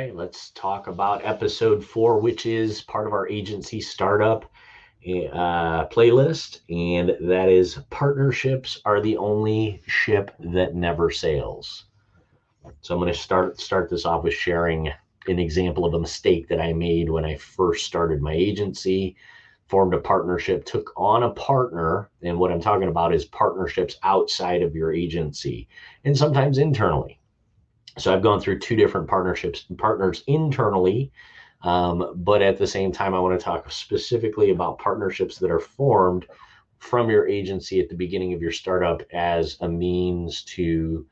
right, let's talk about episode 4, which is part of our agency startup playlist, and that is partnerships are the only ship that never sails. So I'm going to start this off with sharing an example of a mistake that I made when I first started my agency, formed a partnership, took on a partner, and what I'm talking about is partnerships outside of your agency and sometimes internally. So I've gone through 2 different partners internally, but at the same time, I want to talk specifically about partnerships that are formed from your agency at the beginning of your startup as a means to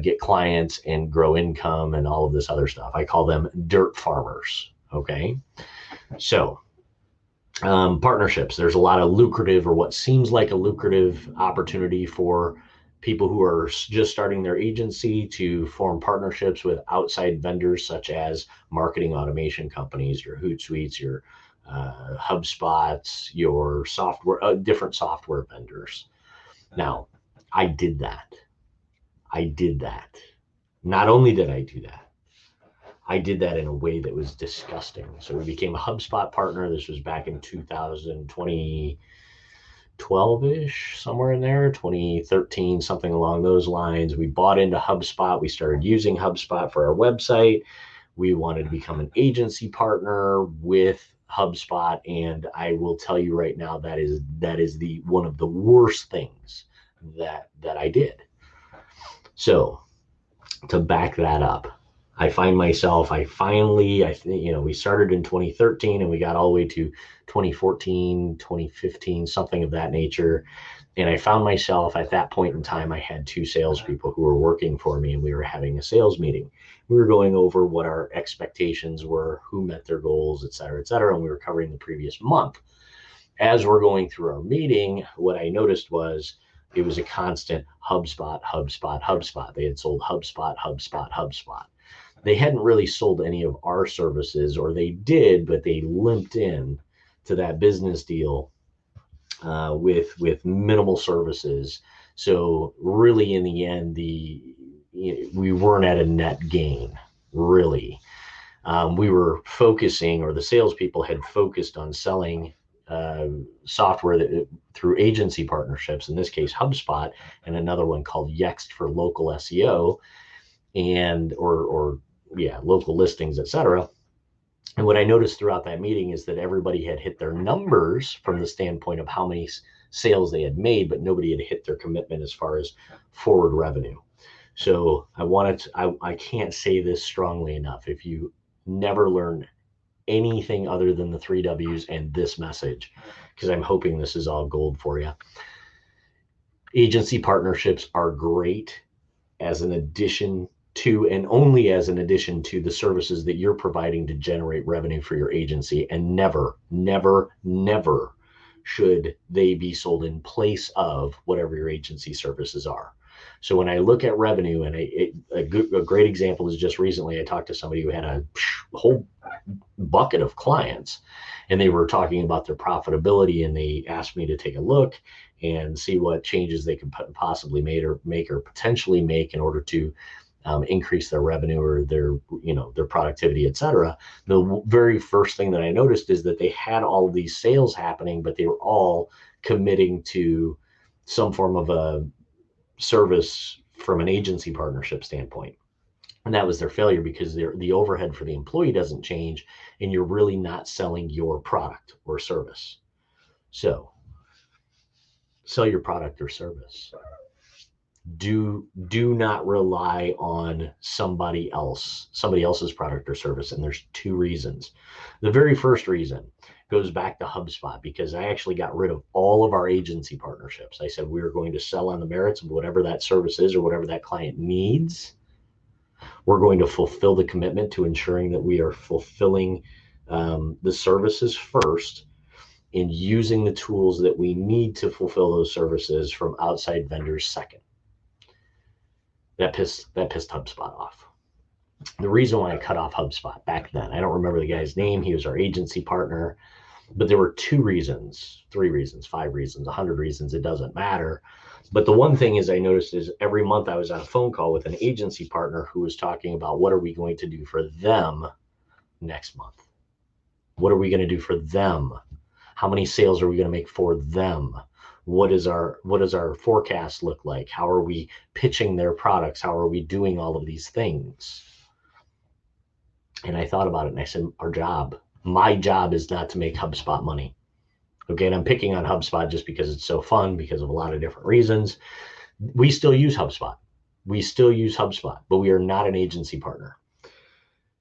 get clients and grow income and all of this other stuff. I call them dirt farmers. Okay. So partnerships, there's a lot of lucrative, or what seems like a lucrative opportunity for people who are just starting their agency to form partnerships with outside vendors such as marketing automation companies, your Hootsuites, your Hubspots, your software, different software vendors. Now, I did that. Not only did I do that, I did that in a way that was disgusting. So we became a HubSpot partner. This was back in 2020. 12-ish, somewhere in there, 2013, something along those lines. We bought into HubSpot. We started using HubSpot for our website. We wanted to become an agency partner with HubSpot, and I will tell you right now that is the one of the worst things that I did. So to back that up, I find myself, we started in 2013 and we got all the way to 2014, 2015, something of that nature. And I found myself at that point in time, I had 2 salespeople who were working for me, and we were having a sales meeting. We were going over what our expectations were, who met their goals, et cetera, and we were covering the previous month. As we're going through our meeting, what I noticed was it was a constant HubSpot. They had sold HubSpot. They hadn't really sold any of our services, or they did, but they limped in to that business deal with minimal services. So really, in the end, we weren't at a net gain, really. We were focusing, or the salespeople had focused on selling software through agency partnerships, in this case HubSpot, and another one called Yext for local SEO, and local listings, etc. And what I noticed throughout that meeting is that everybody had hit their numbers from the standpoint of how many sales they had made, but nobody had hit their commitment as far as forward revenue. So I can't say this strongly enough. If you never learn anything other than the 3 W's and this message, because I'm hoping this is all gold for you, agency partnerships are great as an addition to, and only as an addition to, the services that you're providing to generate revenue for your agency, and never should they be sold in place of whatever your agency services are. So when I look at revenue, and a great example is just recently I talked to somebody who had a whole bucket of clients, and they were talking about their profitability, and they asked me to take a look and see what changes they could possibly make or potentially make in order to increase their revenue or their productivity, etc. The very first thing that I noticed is that they had all of these sales happening, but they were all committing to some form of a service from an agency partnership standpoint. And that was their failure, because the overhead for the employee doesn't change, and you're really not selling your product or service. So sell your product or service. Do not rely on somebody else's product or service. And there's 2 reasons. The very first reason goes back to HubSpot, because I actually got rid of all of our agency partnerships. I said we were going to sell on the merits of whatever that service is or whatever that client needs. We're going to fulfill the commitment to ensuring that we are fulfilling the services first, and using the tools that we need to fulfill those services from outside vendors second. That pissed HubSpot off. The reason why I cut off HubSpot back then, I don't remember the guy's name. He was our agency partner. But there were 2 reasons, 3 reasons, 5 reasons, 100 reasons, it doesn't matter. But the one thing is I noticed is every month I was on a phone call with an agency partner who was talking about what are we going to do for them next month? What are we going to do for them? How many sales are we going to make for them? What does our forecast look like? How are we pitching their products? How are we doing all of these things? And I thought about it and I said, my job is not to make HubSpot money. Okay, and I'm picking on HubSpot just because it's so fun, because of a lot of different reasons. We still use HubSpot. But we are not an agency partner.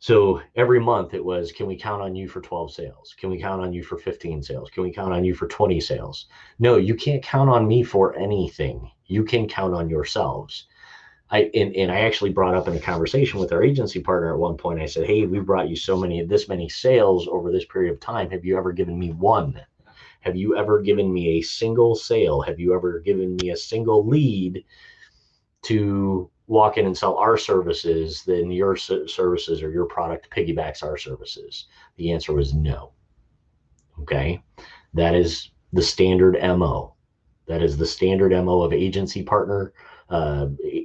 So every month it was, can we count on you for 12 sales? Can we count on you for 15 sales? Can we count on you for 20 sales? No, you can't count on me for anything. You can count on yourselves. I actually brought up in a conversation with our agency partner at one point, I said, hey, we brought you this many sales over this period of time. Have you ever given me one? Have you ever given me a single sale? Have you ever given me a single lead to walk in and sell our services, then your services or your product piggybacks our services? The answer was no. Okay. That is the standard MO. That is the standard MO of agency partner,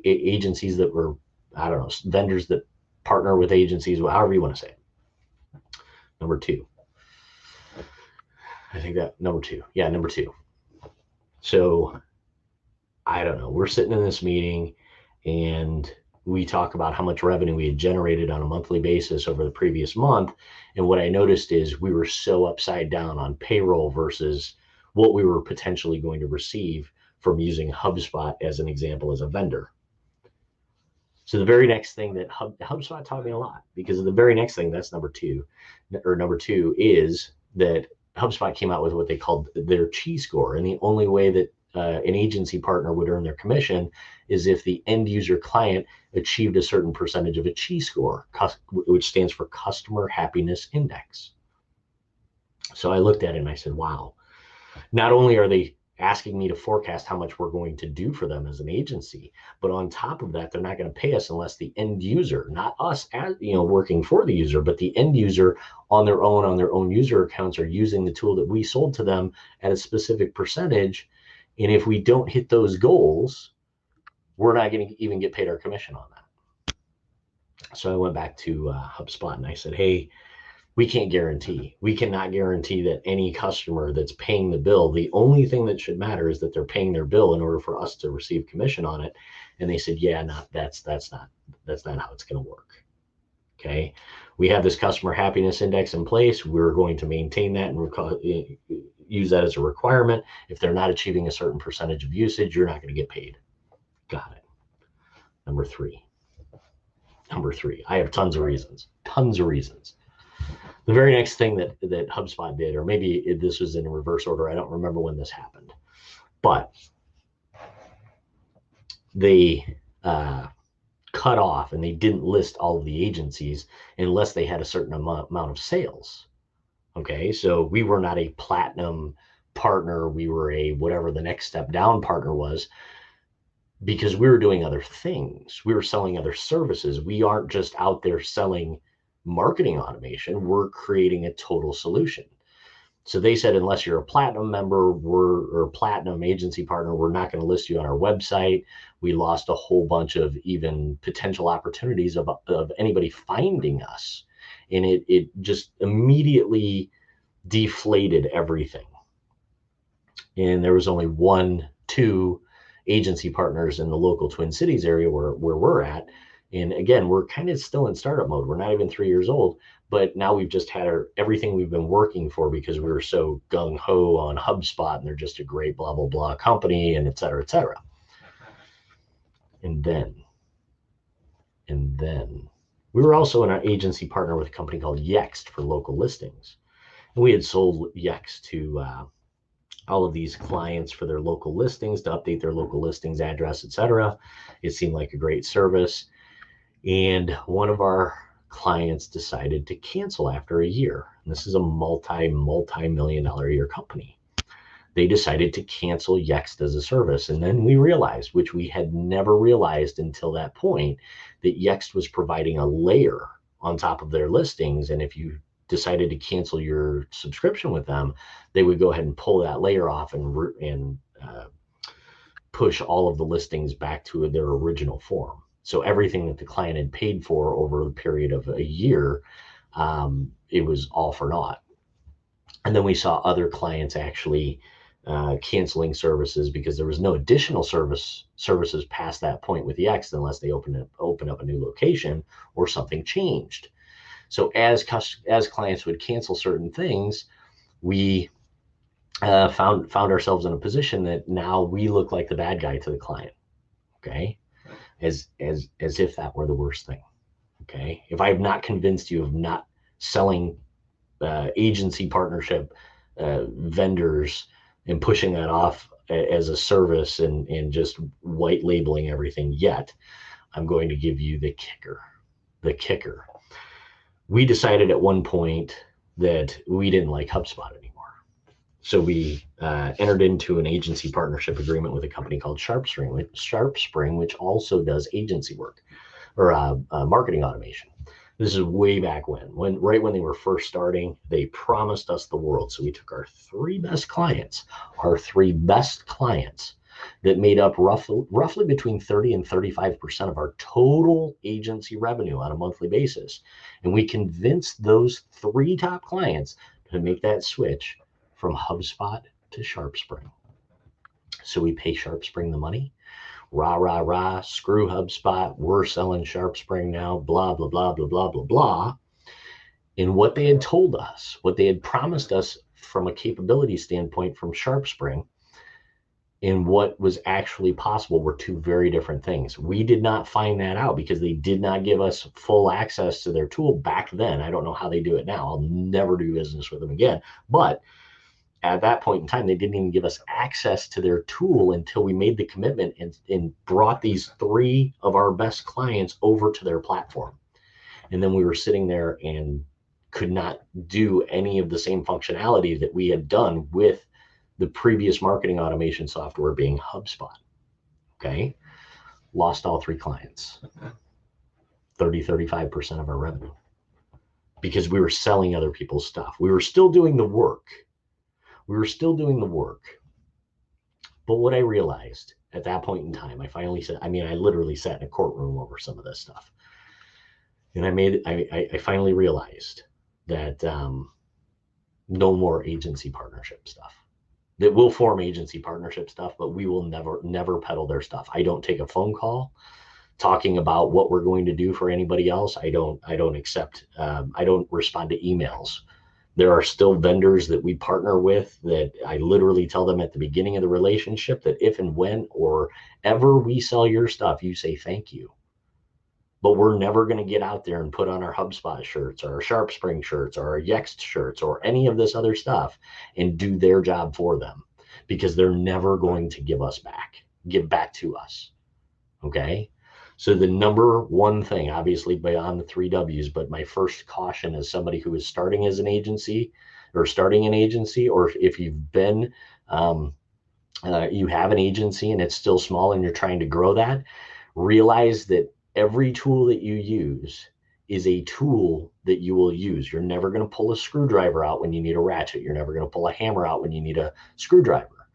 agencies that were, vendors that partner with agencies, however you want to say it. Number 2. Number two. So I don't know. We're sitting in this meeting and we talk about how much revenue we had generated on a monthly basis over the previous month. And what I noticed is we were so upside down on payroll versus what we were potentially going to receive from using HubSpot as an example as a vendor. So the very next thing that HubSpot taught me a lot, because of the very next thing, that's number two, is that HubSpot came out with what they called their T Score. And the only way that an agency partner would earn their commission is if the end user client achieved a certain percentage of a T Score, which stands for Customer Happiness Index. So I looked at it and I said, wow, not only are they asking me to forecast how much we're going to do for them as an agency, but on top of that, they're not going to pay us unless the end user, not us as working for the user, but the end user on their own user accounts are using the tool that we sold to them at a specific percentage. And if we don't hit those goals, we're not going to even get paid our commission on that. So I went back to HubSpot and I said, hey, we cannot guarantee that any customer that's paying the bill, the only thing that should matter is that they're paying their bill in order for us to receive commission on it. And they said, yeah, that's not how it's going to work. Okay. We have this customer happiness index in place. We're going to maintain that and use that as a requirement. If they're not achieving a certain percentage of usage, you're not going to get paid. Got it. Number three. I have tons of reasons. The very next thing that HubSpot did, or maybe this was in reverse order, I don't remember when this happened, but they cut off and they didn't list all of the agencies unless they had a certain amount of sales. Okay, so we were not a platinum partner. We were a whatever the next step down partner was, because we were doing other things. We were selling other services. We aren't just out there selling marketing automation. We're creating a total solution. So they said, unless you're a platinum member or a platinum agency partner, we're not going to list you on our website. We lost a whole bunch of even potential opportunities of anybody finding us. And it just immediately deflated everything. And there was only 1-2 agency partners in the local Twin Cities area where we're at. And again, we're kind of still in startup mode. We're not even 3 years old, but now we've just had everything we've been working for because we were so gung-ho on HubSpot and they're just a great blah, blah, blah company and et cetera, et cetera. And then we were also an agency partner with a company called Yext for local listings. And we had sold Yext to all of these clients for their local listings, to update their local listings address, et cetera. It seemed like a great service. And one of our clients decided to cancel after a year. And this is a multi-million-dollar a year company. They decided to cancel Yext as a service. And then we realized, which we had never realized until that point, that Yext was providing a layer on top of their listings. And if you decided to cancel your subscription with them, they would go ahead and pull that layer off and push all of the listings back to their original form. So everything that the client had paid for over a period of a year, it was all for naught. And then we saw other clients actually canceling services because there was no additional services past that point with Yext unless they open up a new location or something changed. So as clients would cancel certain things, we found ourselves in a position that now we look like the bad guy to the client. Okay, as if that were the worst thing. Okay, if I have not convinced you of not selling agency partnership vendors and pushing that off as a service and just white labeling everything yet, I'm going to give you the kicker. We decided at one point that we didn't like HubSpot anymore. So we entered into an agency partnership agreement with a company called SharpSpring, which also does agency work or marketing automation. This is way back right when they were first starting. They promised us the world. So we took our three best clients that made up roughly between 30 and 35% of our total agency revenue on a monthly basis. And we convinced those three top clients to make that switch from HubSpot to SharpSpring. So we pay SharpSpring the money. Rah, screw HubSpot. We're selling SharpSpring now, blah, blah, blah, blah, blah, blah, blah. And what they had told us, what they had promised us from a capability standpoint from SharpSpring and what was actually possible were two very different things. We did not find that out because they did not give us full access to their tool back then. I don't know how they do it now. I'll never do business with them again. But at that point in time, they didn't even give us access to their tool until we made the commitment and brought these three of our best clients over to their platform. And then we were sitting there and could not do any of the same functionality that we had done with the previous marketing automation software being HubSpot. Okay. Lost all three clients, 35% of our revenue, because we were selling other people's stuff. We were still doing the work. But what I realized at that point in time, I literally sat in a courtroom over some of this stuff. And I finally realized that no more agency partnership stuff. That we'll form agency partnership stuff, but we will never peddle their stuff. I don't take a phone call talking about what we're going to do for anybody else. I don't respond to emails. There are still vendors that we partner with that I literally tell them at the beginning of the relationship that if and when or ever we sell your stuff, you say thank you. But we're never going to get out there and put on our HubSpot shirts or our SharpSpring shirts or our Yext shirts or any of this other stuff and do their job for them, because they're never going to give back to us. Okay. So the number one thing, obviously beyond the 3 W's, but my first caution as somebody who is starting an agency, or if you've been, you have an agency and it's still small and you're trying to grow that, realize that every tool that you use is a tool that you will use. You're never going to pull a screwdriver out when you need a ratchet. You're never going to pull a hammer out when you need a screwdriver.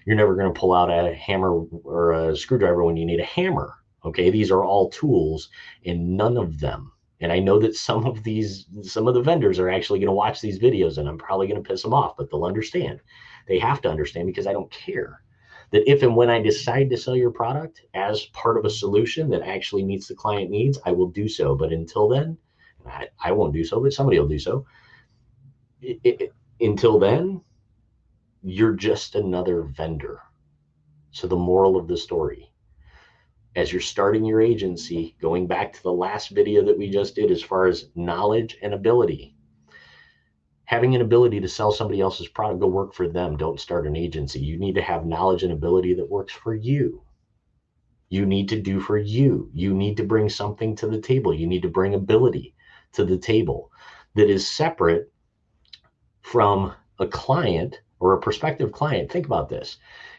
You're never going to pull out a hammer or a screwdriver when you need a hammer. Okay, these are all tools, and none of them. And I know that some of the vendors are actually going to watch these videos, and I'm probably going to piss them off, but they'll understand. They have to understand, because I don't care. That if and when I decide to sell your product as part of a solution that actually meets the client needs, I will do so. But until then, I won't do so, but somebody will do so. Until then, you're just another vendor. So the moral of the story, as you're starting your agency, going back to the last video that we just did, as far as knowledge and ability, having an ability to sell somebody else's product, go work for them. Don't start an agency. You need to have knowledge and ability that works for you. You need to do for you. You need to bring something to the table. You need to bring ability to the table that is separate from a client or a prospective client. Think about this.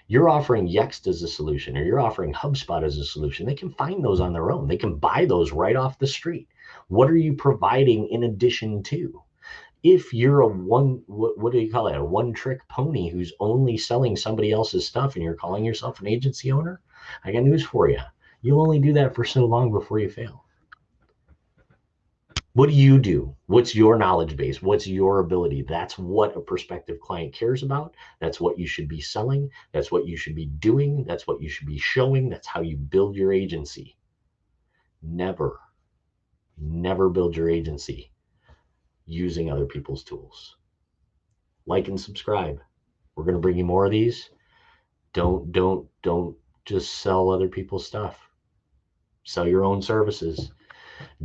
You're offering Yext as a solution, or you're offering HubSpot as a solution. They can find those on their own. They can buy those right off the street. What are you providing in addition to? If you're what do you call it? A one-trick pony who's only selling somebody else's stuff and you're calling yourself an agency owner, I got news for you. You'll only do that for so long before you fail. What do you do? What's your knowledge base? What's your ability? That's what a prospective client cares about. That's what you should be selling. That's what you should be doing. That's what you should be showing. That's how you build your agency. Never build your agency using other people's tools. Like and subscribe. We're going to bring you more of these. Don't just sell other people's stuff. Sell your own services.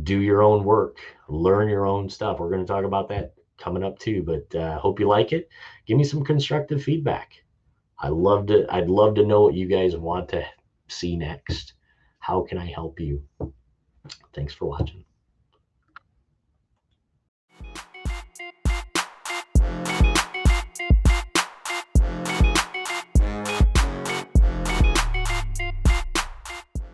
Do your own work. Learn your own stuff. We're going to talk about that coming up too, but hope you like it. Give me some constructive feedback. I'd love to know what you guys want to see next. How can I help you? Thanks for watching.